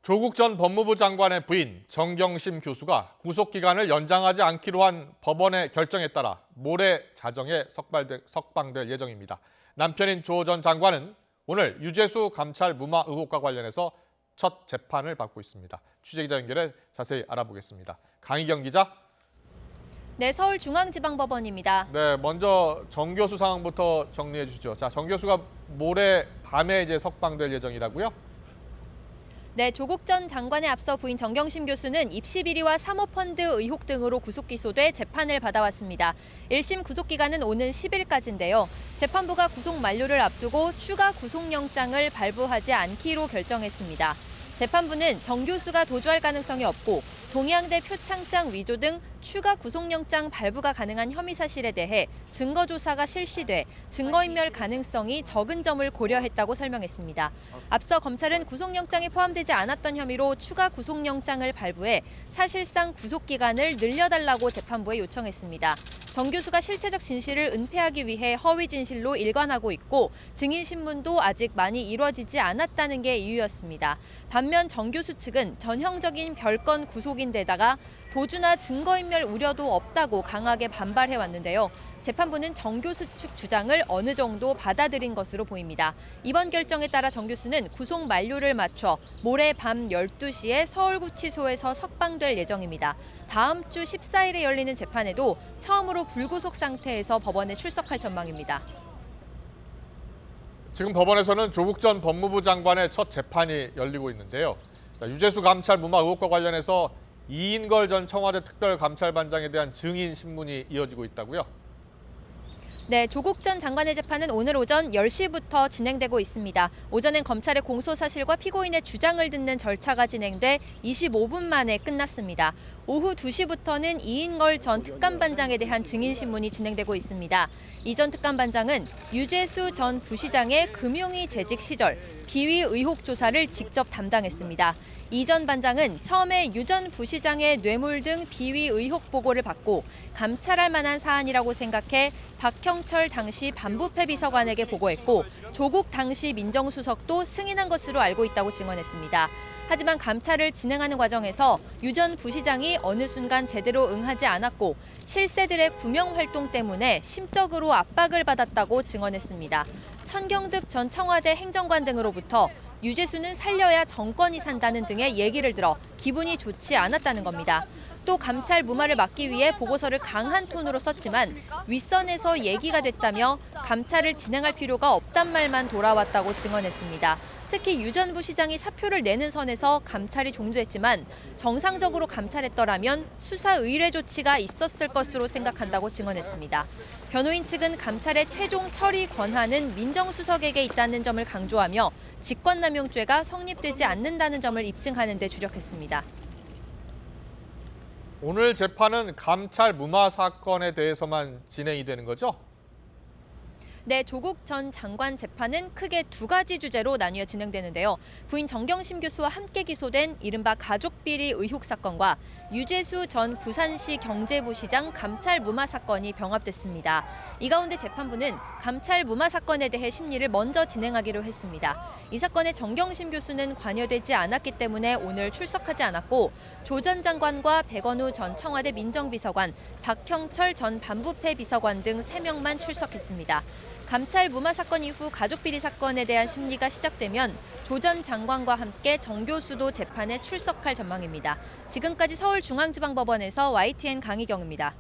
조국 전 법무부 장관의 부인 정경심 교수가 구속기간을 연장하지 않기로 한 법원의 결정에 따라 모레 자정에 석방될 예정입니다. 남편인 조 전 장관은 오늘 유재수 감찰 무마 의혹과 관련해서 첫 재판을 받고 있습니다. 취재기자 연결해 자세히 알아보겠습니다. 강희경 기자. 네, 서울중앙지방법원입니다. 네, 먼저 정 교수 상황부터 정리해 주시죠. 자, 정 교수가 모레 밤에 이제 석방될 예정이라고요? 네, 조국 전 장관에 앞서 부인 정경심 교수는 입시 비리와 사모펀드 의혹 등으로 구속 기소돼 재판을 받아왔습니다. 1심 구속기간은 오는 10일까지인데요. 재판부가 구속 만료를 앞두고 추가 구속영장을 발부하지 않기로 결정했습니다. 재판부는 정 교수가 도주할 가능성이 없고 동양대 표창장 위조 등 추가 구속영장 발부가 가능한 혐의 사실에 대해 증거 조사가 실시돼 증거인멸 가능성이 적은 점을 고려했다고 설명했습니다. 앞서 검찰은 구속영장이 포함되지 않았던 혐의로 추가 구속영장을 발부해 사실상 구속기간을 늘려달라고 재판부에 요청했습니다. 정 교수가 실체적 진실을 은폐하기 위해 허위 진실로 일관하고 있고 증인 신문도 아직 많이 이루어지지 않았다는 게 이유였습니다. 반면 정 교수 측은 전형적인 별건 구속인데다가 도주나 증거인멸 우려도 없다고 강하게 반발해왔는데요. 재판부는 정 교수 측 주장을 어느 정도 받아들인 것으로 보입니다. 이번 결정에 따라 정 교수는 구속 만료를 맞춰 모레 밤 12시에 서울구치소에서 석방될 예정입니다. 다음 주 14일에 열리는 재판에도 처음으로 불구속 상태에서 법원에 출석할 전망입니다. 지금 법원에서는 조국 전 법무부 장관의 첫 재판이 열리고 있는데요. 유재수 감찰 무마 의혹과 관련해서 이인걸 전 청와대 특별감찰반장에 대한 증인 신문이 이어지고 있다고요? 네, 조국 전 장관의 재판은 오늘 오전 10시부터 진행되고 있습니다. 오전엔 검찰의 공소사실과 피고인의 주장을 듣는 절차가 진행돼 25분 만에 끝났습니다. 오후 2시부터는 이인걸 전 특감반장에 대한 증인신문이 진행되고 있습니다. 이 전 특감반장은 유재수 전 부시장의 금융위 재직 시절 비위 의혹 조사를 직접 담당했습니다. 이 전 반장은 처음에 유 전 부시장의 뇌물 등 비위 의혹 보고를 받고 감찰할 만한 사안이라고 생각해 박형철 당시 반부패 비서관에게 보고했고 조국 당시 민정수석도 승인한 것으로 알고 있다고 증언했습니다. 하지만 감찰을 진행하는 과정에서 유 전 부시장이 어느 순간 제대로 응하지 않았고 실세들의 구명 활동 때문에 심적으로 압박을 받았다고 증언했습니다. 천경득 전 청와대 행정관 등으로부터 유재수는 살려야 정권이 산다는 등의 얘기를 들어 기분이 좋지 않았다는 겁니다. 또 감찰 무마를 막기 위해 보고서를 강한 톤으로 썼지만 윗선에서 얘기가 됐다며 감찰을 진행할 필요가 없단 말만 돌아왔다고 증언했습니다. 특히 유 전 부시장이 사표를 내는 선에서 감찰이 종료됐지만 정상적으로 감찰했더라면 수사 의뢰 조치가 있었을 것으로 생각한다고 증언했습니다. 변호인 측은 감찰의 최종 처리 권한은 민정수석에게 있다는 점을 강조하며 직권남용죄가 성립되지 않는다는 점을 입증하는 데 주력했습니다. 오늘 재판은 감찰 무마 사건에 대해서만 진행이 되는 거죠? 네, 조국 전 장관 재판은 크게 두 가지 주제로 나뉘어 진행되는데요. 부인 정경심 교수와 함께 기소된 이른바 가족비리 의혹 사건과 유재수 전 부산시 경제부시장 감찰 무마 사건이 병합됐습니다. 이 가운데 재판부는 감찰 무마 사건에 대해 심리를 먼저 진행하기로 했습니다. 이 사건에 정경심 교수는 관여되지 않았기 때문에 오늘 출석하지 않았고 조 전 장관과 백원우 전 청와대 민정비서관, 박형철 전 반부패 비서관 등 3명만 출석했습니다. 감찰 무마 사건 이후 가족비리 사건에 대한 심리가 시작되면 조 전 장관과 함께 정 교수도 재판에 출석할 전망입니다. 지금까지 서울중앙지방법원에서 YTN 강희경입니다.